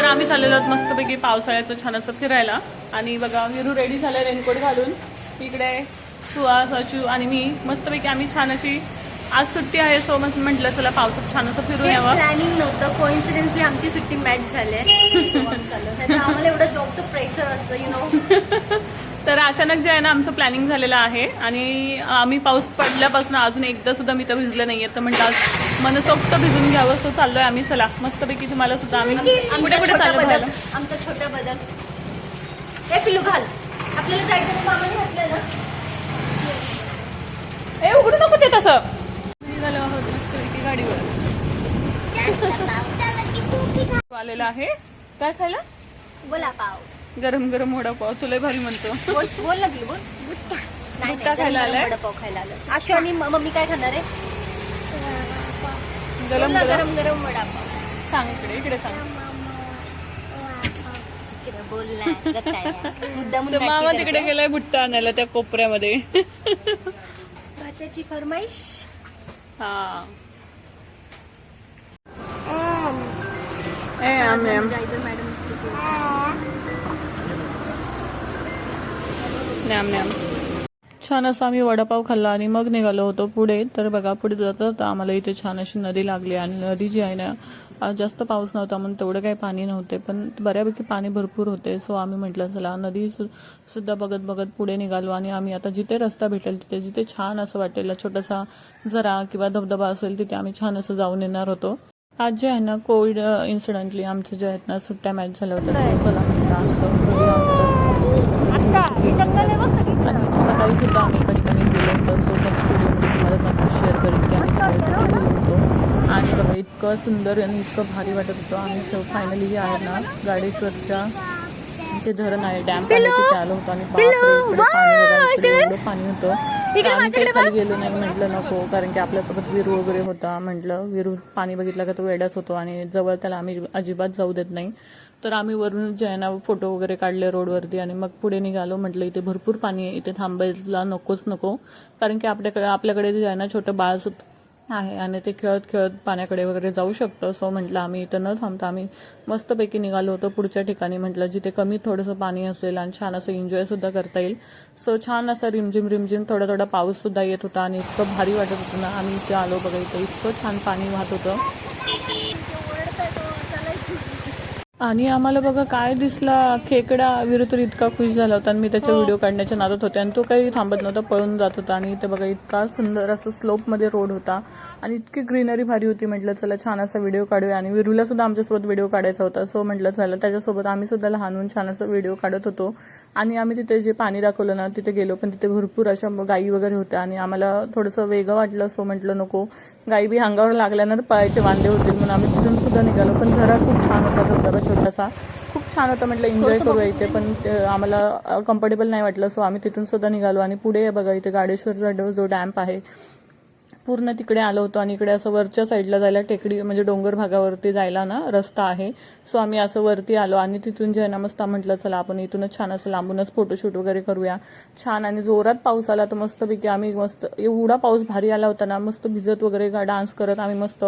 आम्ही चाललेलो आहोत मस्तपैकी पावसाळ्याचं छान असं फिरायला. आणि बघा विरू रेडी झालं रेनकोट घालून. इकडे सुहास अचू आणि मी मस्तपैकी आम्ही छान अशी आज सुट्टी आहे सो मग म्हटलं चला पावसात छान असं फिरून यावं. प्लॅनिंग नव्हतं, कोइन्सिडेंटली आमची सुट्टी मॅच झाली आम्हाला एवढं जॉबचं प्रेशर असतं यु नो. तर अचानक जे आहे ना आमचं प्लॅनिंग झालेलं आहे आणि आम्ही पाऊस पडल्यापासून अजून एकदा सुद्धा मी तर भिजलं नाहीये. तर म्हटलं आज मनसोक्त भिजून घ्यावं सो चाललोय आम्ही. चला मस्तपैकी तुम्हाला सुद्धा आम्ही कुठे कुठे चाललो. आमचा छोटा बदल हे पिलू घाल आपल्याला जायचं मामाने घातलं ना. ए उघडू नको ते तसं. निघालो आहोत मस्तपैकी गाडीवर. आलेला आहे काय खायला. बोला पाव गरम गरम वडापाव तुला भारी म्हणतो. बोल ना पिलू बोल. गुट्टा खायला आलाय. वडापाव खायला आलं. आशू आणि मम्मी काय खाणार आहे. गरम गरम गरम वडापाव. सांग इकडे इकडे सांग. मामा तिकडे गेलाय भुट्टा आणायला त्या कोपऱ्यामध्ये. भाच्याची फरमाईश. हा मॅडम छान असं आम्ही वडापाव खाल्ला आणि मग निघालो होतो पुढे. तर बघा पुढे जातात आम्हाला इथे छान अशी नदी लागली आणि नदी जी आहे ना जास्त पाऊस नव्हता म्हणून तेवढं काही पाणी नव्हते पण बऱ्यापैकी पाणी भरपूर होते. सो आम्ही म्हटलं चला नदी सुद्धा बघत बघत पुढे निघालो आणि आम्ही आता जिथे रस्ता भेटेल तिथे जिथे छान असं वाटेल छोटासा झरा किंवा धबधबा असेल तिथे आम्ही छान असं जाऊन येणार होतो. आज जे आहे ना कोविड इन्सिडेंटली आमचे जे आहेत ना सुट्ट्या मॅच झाल्या होत्या. चला म्हटलं आणि सकाळी सुद्धा आम्ही एका ठिकाणी गेलो होतो. सो नेक्स्ट व्हिडिओमध्ये तुम्हाला नक्की शेअर करेन की आम्ही सकाळी कुठे गेलो होतो. आणि बघा इतकं सुंदर आणि इतकं भारी वाटत होतं. आम्ही फायनली आहे ना गाडेश्वरच्या जे धरण आहे डॅम आहे तिथे आलो होतो आणि एवढं पाणी होतं. आम्ही खाली गेलो नाही म्हटलं नको कारण की आपल्यासोबत विरू वगैरे होता. म्हटलं विरू पाणी बघितलं का तो वेडाच होतो आणि जवळ त्याला आम्ही अजिबात जाऊ देत नाही. तर आम्ही वरून जे आहे ना फोटो वगैरे काढले रोडवरती आणि मग पुढे निघालो. म्हटलं इथे भरपूर पाणी आहे इथे थांबायला नको कारण की आपल्याकडे जे आहे ना छोटं बाळ आहे आणि ते खेळत खेळत पाण्याकडे वगैरे जाऊ शकतं. सो म्हटलं आम्ही इथं न थांबता आम्ही मस्तपैकी निघालो होतो पुढच्या ठिकाणी. म्हटलं जिथे कमी थोडंसं पाणी असेल आणि छान असं एन्जॉय सुद्धा करता येईल. सो छान असं रिमझिम थोडा पाऊस सुद्धा येत होता आणि इतकं भारी वाटत होतं ना. आम्ही इथे आलो बघा इथं इतकं छान पाणी वाहत होतं आणि आम्हाला बघा काय दिसला खेकडा. विरू तर इतका खुश झाला होता आणि मी त्याचा व्हिडिओ काढण्याच्या नादात होते आणि तो काही थांबत नव्हता पळून जात होता. आणि इथे बघा इतका सुंदर असं स्लोपमध्ये रोड होता आणि इतकी ग्रीनरी भारी होती. म्हटलं चला छान असा व्हिडिओ काढूया आणि विरूला सुद्धा आमच्यासोबत व्हिडिओ काढायचा होता. सो म्हटलं चला त्याच्यासोबत आम्ही सुद्धा लहानून छान असं व्हिडिओ काढत होतो. आणि आम्ही तिथे जे पाणी दाखवलं ना तिथे गेलो पण तिथे भरपूर अशा गायी वगैरे होत्या आणि आम्हाला थोडंसं वेगळं वाटलं. सो म्हटलं नको गाई बी अंगावर लागल्यानंतर पळायचे वांदे होतील म्हणून आम्ही तिथून सुद्धा निघालो. पण झरा खूप छान होता धबधबा छोटासा खूप छान होता. म्हटलं एन्जॉय करूया इथे पण आम्हाला कम्फर्टेबल नाही वाटलं. सो आम्ही तिथून सुद्धा निघालो आणि पुढे बघा इथे गाडेश्वरचा जो डॅम्प आहे पूर्ण तिकडे आलो होतो आणि इकडे असं वरच्या साईडला जायला टेकडी म्हणजे डोंगर भागावरती जायला ना रस्ता आहे. सो आम्ही असं वरती आलो आणि तिथून जे आहे ना मस्त म्हटलं चला आपण इथूनच छान असं लांबूनच फोटोशूट वगैरे करूया छान. आणि जोरात पाऊस आला तर मस्तपैकी आम्ही मस्त एवढा पाऊस भारी आला होता ना मस्त भिजत वगैरे डान्स करत आम्ही मस्त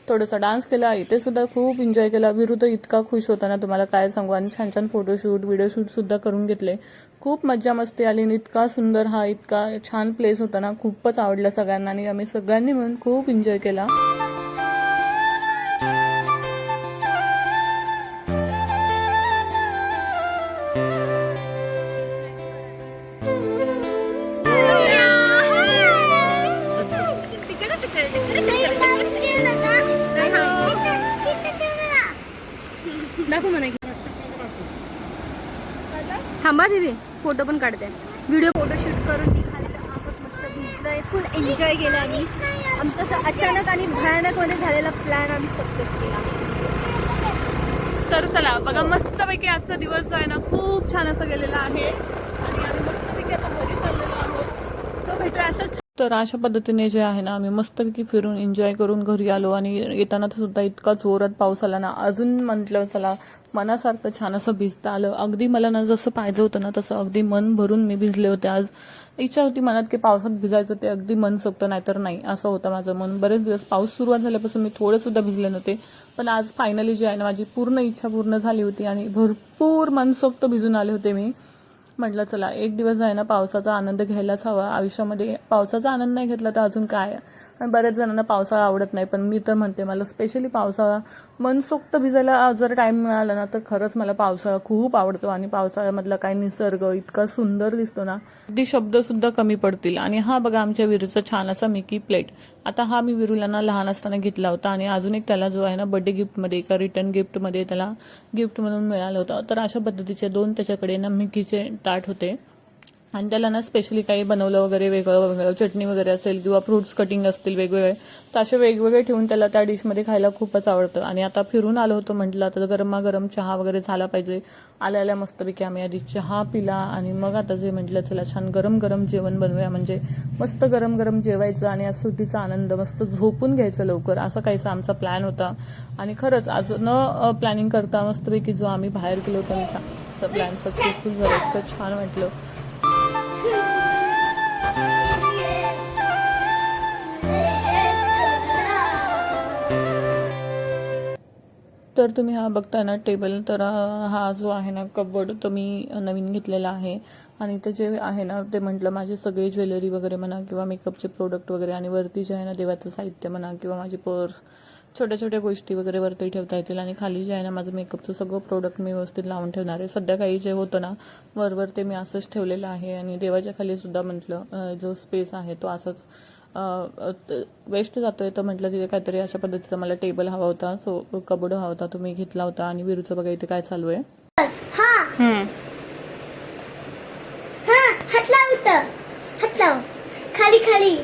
थोडासा डान्स केला. इथे सुद्धा खूप एन्जॉय केला. विरू तर इतका खुश होता ना तुम्हाला काय सांगू. आणि छान छान फोटोशूट व्हिडिओ शूट सुद्धा करून घेतले. खूप मज्जा मस्ती आली आणि इतका सुंदर हा इतका छान प्लेस होता ना खूपच आवडला सगळ्यांना आणि आम्ही सगळ्यांनी मिळून खूप एन्जॉय केला. थांबा दीदी फोटो पण काढते व्हिडिओ फोटोशूट करून निघालेलं आहोत. मस्त भिजलोय फुल एन्जॉय केलं आणि आमचा अचानक आणि भयानक मध्ये झालेला प्लॅन आम्ही सक्सेस केला. तर चला बघा मस्तपैकी आजचा दिवस जो आहे ना खूप छान असं गेलेला आहे आणि आम्ही मस्तपैकी आता घरी चाललेलो आहोत. सो भेटूया अशा तर अशा पद्धतीने जे आहे ना आम्ही मस्तपैकी फिरून एन्जॉय करून घरी आलो आणि येताना सुद्धा इतका जोरात पाऊस आला ना, अजून म्हटलं चला मनासारखं छान असं भिजता आलं. अगदी मला ना जसं पाहिजे होतं ना तसं अगदी मन भरून मी भिजले होते. आज इच्छा होती मनात की पावसात भिजायचं, ते अगदी मनसोक्त, नाहीतर नाही असं होतं माझं मन. बरेच दिवस पाऊस सुरुवात झाल्यापासून मी थोडं सुद्धा भिजले नव्हते, पण आज फायनली जे आहे ना माझी पूर्ण इच्छा पूर्ण झाली होती आणि भरपूर मनसोक्त भिजून आले होते मी. म्हटलं चला एक दिवस आहे ना पावसाचा आनंद घ्यायलाच हवा आयुष्यामध्ये. पावसाचा आनंद नाही घेतला तर अजून काय. आणि बऱ्याच जणांना पावसाळा आवडत नाही, पण मी तर म्हणते मला स्पेशली पावसाळा मनसोक्त भिजायला जर टाइम मिळाला ना तर खरंच मला पावसाळा खूप आवडतो. आणि पावसाळ्यामधला काय निसर्ग इतका सुंदर दिसतो ना, अगदी शब्द सुद्धा कमी पडतील. आणि हा बघा आमच्या विरूचा छान असा मिकी प्लेट. आता हा मी विरूला ना लहान असताना घेतला होता आणि अजून एक त्याला जो आहे ना बर्थडे गिफ्टमध्ये एका रिटर्न गिफ्टमध्ये त्याला गिफ्ट म्हणून मिळालं होतं. तर अशा पद्धतीचे 2 त्याच्याकडे ना मिकीचे ताट होते आणि त्याला ना स्पेशली काही बनवलं वगैरे वेगळं चटणी वगैरे असेल किंवा फ्रुट्स कटिंग असतील वेगवेगळे, तर असे वेगवेगळे ठेवून त्याला त्या डिशमध्ये खायला खूपच आवडतं. आणि आता फिरून आलो होतो म्हटलं आता गरमागरम चहा वगैरे झाला पाहिजे. आल्या मस्तपैकी आम्ही आधी चहा पिला आणि मग आता जे म्हटलं चला छान गरम गरम जेवण बनवूया, म्हणजे मस्त गरम गरम जेवायचं आणि या सुट्टीचा आनंद मस्त झोपून घ्यायचं लवकर, असा काहीसा आमचा प्लॅन होता. आणि खरंच आज न प्लॅनिंग करता मस्तपैकी जो आम्ही बाहेर गेलो होतो छान प्लॅन सक्सेसफुल झाला. इतकं छान वाटलं. तर तुम्ही हा बघताय ना टेबल, तर हा जो आहे ना कबोर्ड तो मी नवीन घेतलेला आहे. आणि ते जे आहे ना ते म्हटलं माझे सगळे ज्वेलरी वगैरे म्हणा किंवा मेकअपचे प्रोडक्ट वगैरे, आणि वरती जे आहे ना देवाचं साहित्य म्हणा किंवा माझी पर्स, छोट्या छोट्या गोष्टी वगैरे वरती ठेवता येतील. आणि खाली जे आहे ना माझं मेकअपचं सगळं प्रोडक्ट मी व्यवस्थित लावून ठेवणार आहे. सध्या काही जे होतं ना वरवर ते मी असंच ठेवलेलं आहे. आणि देवाच्या खाली सुद्धा म्हटलं जो स्पेस आहे तो असंच वेस्ट जातोय, तर म्हटलं तिथे काहीतरी अशा पद्धतीचा मला टेबल हवा होता, सो कबोर्ड हवा होता, तो मी घेतला होता. आणि विरूचं बघा इथे काय चालू आहे. हात लाव खाली खाली.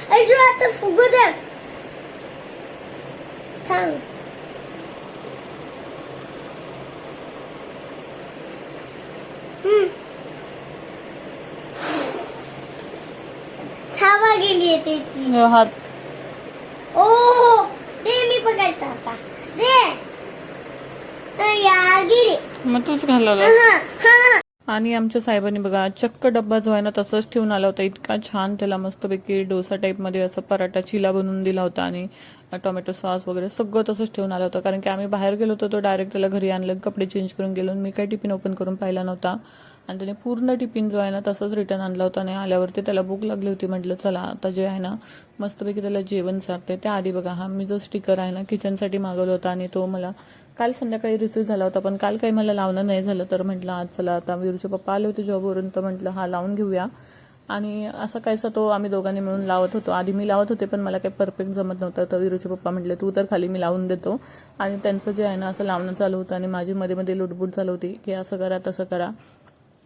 अरे आता फुगू दे. थांब. सावा गेली त्याची हात ओ दे मी पकडता आता दे. यार गेली मग तूच घालवला. हा. आणि आमच्या साहेबांनी बघा चक्क डब्बा जो आहे ना तसंच ठेवून आला होता. इतका छान त्याला मस्तपैकी डोसा टाईपमध्ये असं पराठा चिला बनवून दिला होता आणि टोमॅटो सॉस वगैरे सगळं तसंच ठेवून आलं होतं. कारण की आम्ही बाहेर गेलो होतो, तो डायरेक्ट त्याला घरी आणलं, कपडे चेंज करून गेलो. मी काही टिफिन ओपन करून पाहिला नव्हता आणि त्याने पूर्ण टिफिन जो आहे ना तसंच रिटर्न आणला होता. आणि आल्यावरती त्याला भूक लागली होती, म्हटलं चला आता जे आहे ना मस्तपैकी त्याला जेवण चारते. त्याआधी बघा हा मी जो स्टिकर आहे ना किचनसाठी मागवला होता आणि तो मला काल संध्याकाळी रिसीव्ह झाला होता, पण काल काही मला लावणं नाही झालं. तर म्हटलं आज चला आता विरूचे पप्पा आले होते जॉबवरून, तर म्हटलं हा लावून घेऊया. आणि असं काहीसा तो आम्ही दोघांनी मिळून लावत होतो. आधी मी लावत होते पण मला काही परफेक्ट जमत नव्हतं, तर विरूचे पप्पा म्हटले तू तर खाली मी लावून देतो. आणि त्यांचं जे आहे ना असं लावणं चालू होतं आणि माझी मध्ये मध्ये लुटबुट चालू होती की असं करा तसं करा.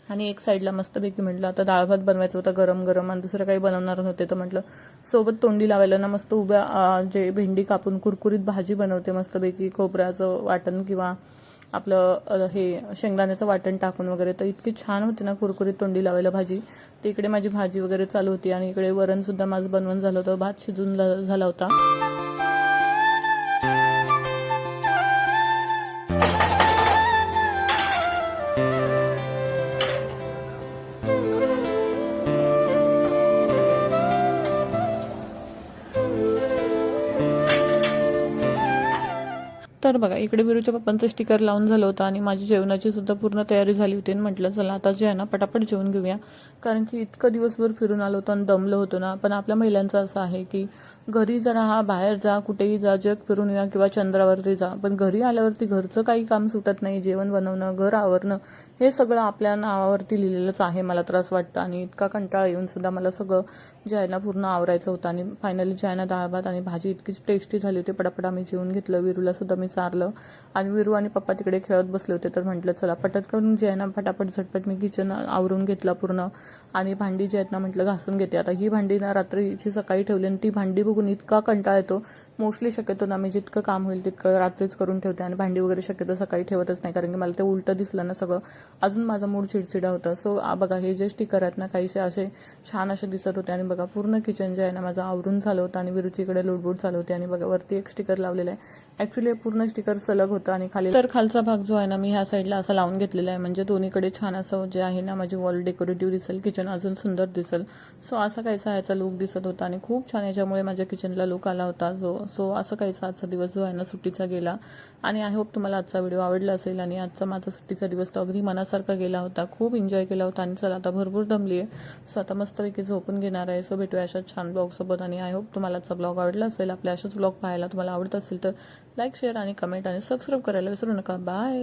आणि एक साईडला मस्तपैकी म्हटलं आता डाळ भात बनवायचं होतं गरम गरम आणि दुसरं काही बनवणार नव्हते, तर म्हटलं सोबत तोंडी लावायला ना मस्त उभ्या जे भेंडी कापून कुरकुरीत भाजी बनवते मस्तपैकी खोबऱ्याचं वाटण किंवा आपलं हे शेंगदाण्याचं वाटण टाकून वगैरे, तर इतकी छान होती ना कुरकुरीत तोंडी लावायला भाजी. तर इकडे माझी भाजी वगैरे चालू होती आणि इकडे वरण सुद्धा माझं बनवून झालं होतं, भात शिजून झाला होता. तर बघा इकडे विरूच्या पप्पांचं स्टिकर लावून झालं होतं आणि माझी जेवणाची सुद्धा पूर्ण तयारी झाली होती. आणि म्हटलं चला आता जे आहे ना पटापट जेवून घेऊया, कारण की इतकं दिवसभर फिरून आलो होतो आणि दमलो होतो ना. पण आपल्या महिलांचं असं आहे की घरी जरा हा बाहेर जा, कुठेही जा, जग फिरून या किंवा चंद्रावरती जा, पण घरी आल्यावरती घरचं काही काम सुटत नाही. जेवण बनवणं, घर आवरणं हे सगळं आपल्या नावावरती लिहिलेलंच आहे मला तर असं वाटतं. आणि इतका कंटाळा येऊन सुद्धा मला सगळं जे आहे ना पूर्ण आवरायचं होतं. आणि फायनली जे आहे ना डाळ भात आणि भाजी इतकी टेस्टी झाली होती. पटापट आम्ही जेवून घेतलं, विरूला सुद्धा मी चारलं आणि विरू आणि पप्पा तिकडे खेळत बसले होते. तर म्हटलं चला पटत करून जे आहे ना फटाफट झटपट मी किचन आवरून घेतला पूर्ण. आणि भांडी जी आहेत ना म्हटलं घासून घेते. आता ही भांडी ना रात्रीची सकाळी ठेवली आणि ती भांडी बघून इतका कंटाळा येतो मोस्टली शक्यतो ना मी जितकं काम होईल तितकं रात्रीच करून ठेवते आणि भांडी वगैरे शक्यतो सकाळी ठेवतच नाही, कारण की मला ते उलटं दिसलं ना सगळं अजून माझा मूड चिडचिडा होता. सो बघा हे जे स्टिकर आहेत ना काहीसे असे छान असे दिसत होते आणि बघा पूर्ण किचन जे आहे ना माझं आवरून झालं होतं आणि विरुचीकडे लुडबुड चालू होती आणि बघा वरती एक स्टिकर लावलेला आहे. ऍक्च्युली पूर्ण स्टिकर सलग होतं आणि खाली तर खालचा भाग जो आहे ना मी ह्या साईडला असा लावून घेतलेला आहे, म्हणजे दोन्हीकडे छान असं जे आहे ना माझी वॉल डेकोरेटिव्ह दिसेल, किचन अजून सुंदर दिसेल. सो असा काहीसा ह्याचा लुक दिसत होता आणि खूप छान याच्यामुळे माझ्या किचनला लुक आला होता. सो असं काहीसा आजचा दिवस जो आहे ना सुट्टीचा गेला आणि आय होप तुम्हाला आजचा व्हिडिओ आवडला असेल. आणि आजचा माझा सुट्टीचा दिवस तर अगदी मनासारखा गेला होता, खूप एन्जॉय केला होता आणि चला आता भरपूर दमली आहे. सो आता मस्तपैकी झोपून घेणार आहे. सो भेटूया अशाच छान ब्लॉगसोबत आणि आय होप तुम्हाला आजचा ब्लॉग आवडला असेल. आपल्या अशाच ब्लॉग पाहायला तुम्हाला आवडत असेल तर लाईक, शेअर आणि कमेंट आणि सबस्क्राईब करायला विसरू नका. बाय.